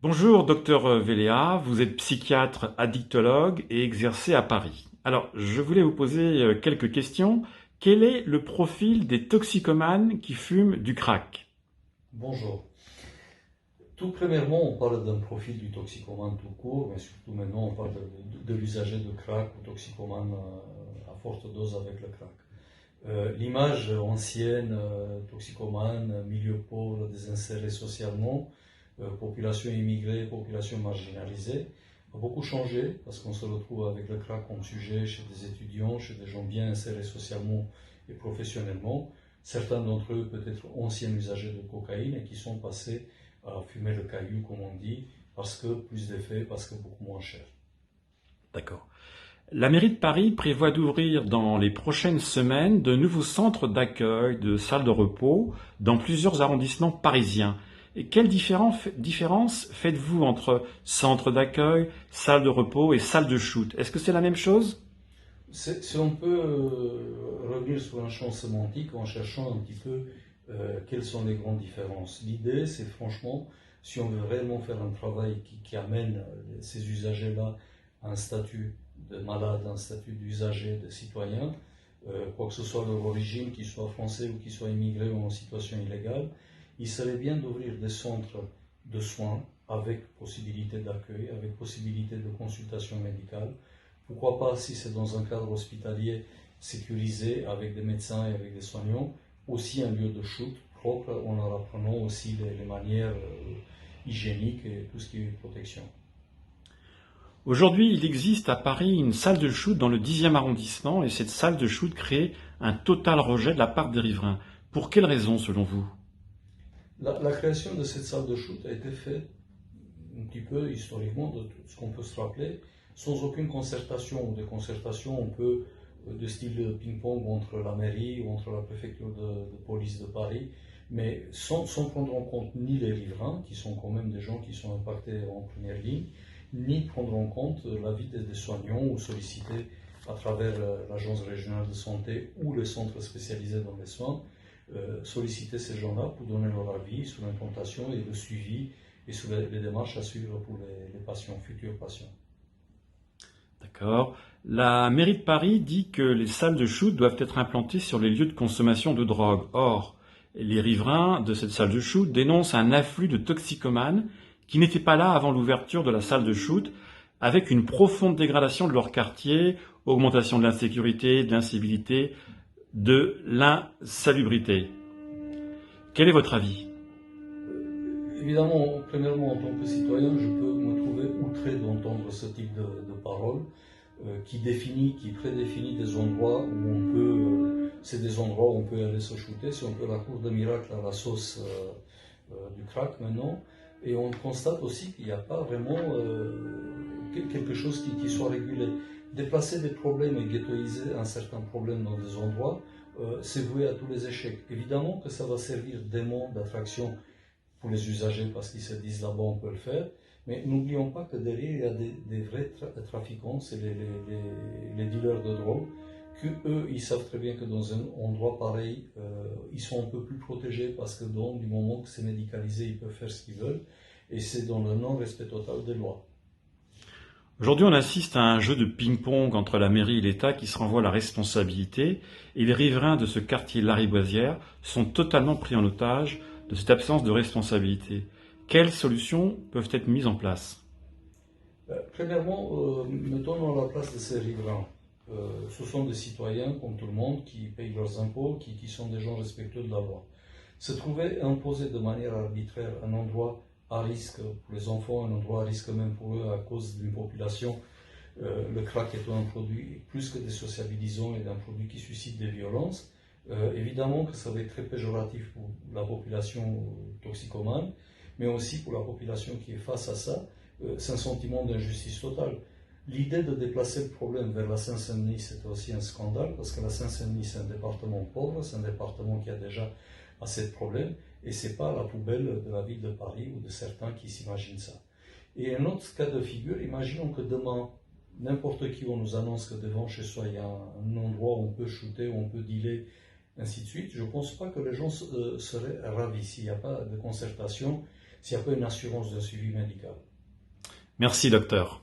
Bonjour, docteur Véléa, vous êtes psychiatre addictologue et exercez à Paris. Alors, je voulais vous poser quelques questions. Quel est le profil des toxicomanes qui fument du crack? Bonjour. Tout premièrement, on parle d'un profil du toxicomane tout court, mais surtout maintenant, on parle de l'usager de crack ou toxicomane à forte dose avec le crack. L'image ancienne, toxicomane, milieu pauvre, désinséré socialement, population immigrée, population marginalisée, a beaucoup changé parce qu'on se retrouve avec le crack comme sujet chez des étudiants, chez des gens bien insérés socialement et professionnellement. Certains d'entre eux peut-être anciens usagers de cocaïne et qui sont passés à fumer le caillou, comme on dit, parce que plus d'effets, parce que beaucoup moins cher. D'accord. La mairie de Paris prévoit d'ouvrir dans les prochaines semaines de nouveaux centres d'accueil, de salles de repos dans plusieurs arrondissements parisiens. Et quelle différence faites-vous entre centre d'accueil, salle de repos et salle de shoot? Est-ce que c'est la même chose? Si on peut revenir sur un champ sémantique en cherchant un petit peu quelles sont les grandes différences. L'idée, c'est franchement, si on veut réellement faire un travail qui amène ces usagers-là à un statut de malade, un statut d'usager, de citoyen, quoi que ce soit leur origine, qu'ils soient français ou qu'ils soient immigrés ou en situation illégale, il serait bien d'ouvrir des centres de soins avec possibilité d'accueil, avec possibilité de consultation médicale. Pourquoi pas, si c'est dans un cadre hospitalier sécurisé avec des médecins et avec des soignants, aussi un lieu de shoot propre en leur apprenant aussi les manières hygiéniques et tout ce qui est protection. Aujourd'hui, il existe à Paris une salle de shoot dans le 10e arrondissement et cette salle de shoot crée un total rejet de la part des riverains. Pour quelles raisons, selon vous? La création de cette salle de shoot a été faite un petit peu historiquement de ce qu'on peut se rappeler, sans aucune concertation ou des concertations un peu de style ping-pong entre la mairie ou entre la préfecture de police de Paris, mais sans prendre en compte ni les riverains, qui sont quand même des gens qui sont impactés en première ligne, ni prendre en compte l'avis des soignants ou sollicités à travers l'agence régionale de santé ou les centres spécialisés dans les soins, solliciter ces gens-là pour donner leur avis sur l'implantation et le suivi et sur les démarches à suivre pour les patients, futurs patients. D'accord. La mairie de Paris dit que les salles de shoot doivent être implantées sur les lieux de consommation de drogue. Or, les riverains de cette salle de shoot dénoncent un afflux de toxicomanes qui n'étaient pas là avant l'ouverture de la salle de shoot, avec une profonde dégradation de leur quartier, augmentation de l'insécurité, de l'incivilité, de l'insalubrité. Quel est votre avis? Évidemment, premièrement, en tant que citoyen, je peux me trouver outré d'entendre ce type de paroles qui prédéfinit des endroits où on peut, c'est des endroits où on peut aller se shooter, c'est un peu la cour de miracle à la sauce du crack maintenant. Et on constate aussi qu'il n'y a pas vraiment quelque chose qui soit régulé. Déplacer des problèmes et ghettoiser un certain problème dans des endroits, c'est voué à tous les échecs. Évidemment que ça va servir d'aimant, d'attraction pour les usagers parce qu'ils se disent là-bas on peut le faire. Mais n'oublions pas que derrière il y a des vrais trafiquants, c'est les dealers de drogue, que eux ils savent très bien que dans un endroit pareil, ils sont un peu plus protégés parce que donc du moment que c'est médicalisé, ils peuvent faire ce qu'ils veulent et c'est dans le non-respect total des lois. Aujourd'hui, on assiste à un jeu de ping-pong entre la mairie et l'État qui se renvoie la responsabilité, et les riverains de ce quartier lariboisière sont totalement pris en otage de cette absence de responsabilité. Quelles solutions peuvent être mises en place? Premièrement, mettons-nous à la place de ces riverains. Ce sont des citoyens comme tout le monde qui payent leurs impôts, qui sont des gens respectueux de la loi. Se trouver imposé de manière arbitraire un endroit à risque pour les enfants, un endroit à risque même pour eux à cause d'une population, le crack étant un produit plus que désociabilisant et d'un produit qui suscite des violences, évidemment que ça va être très péjoratif pour la population toxicomane, mais aussi pour la population qui est face à ça, c'est un sentiment d'injustice totale. L'idée de déplacer le problème vers la Seine-Saint-Denis, c'est aussi un scandale, parce que la Seine-Saint-Denis, c'est un département pauvre, c'est un département qui a déjà assez de problèmes, et ce n'est pas la poubelle de la ville de Paris ou de certains qui s'imaginent ça. Et un autre cas de figure, imaginons que demain, n'importe qui, on nous annonce que devant chez soi, il y a un endroit où on peut shooter, où on peut dealer, ainsi de suite. Je ne pense pas que les gens seraient ravis s'il n'y a pas de concertation, s'il n'y a pas une assurance d'un suivi médical. Merci, docteur.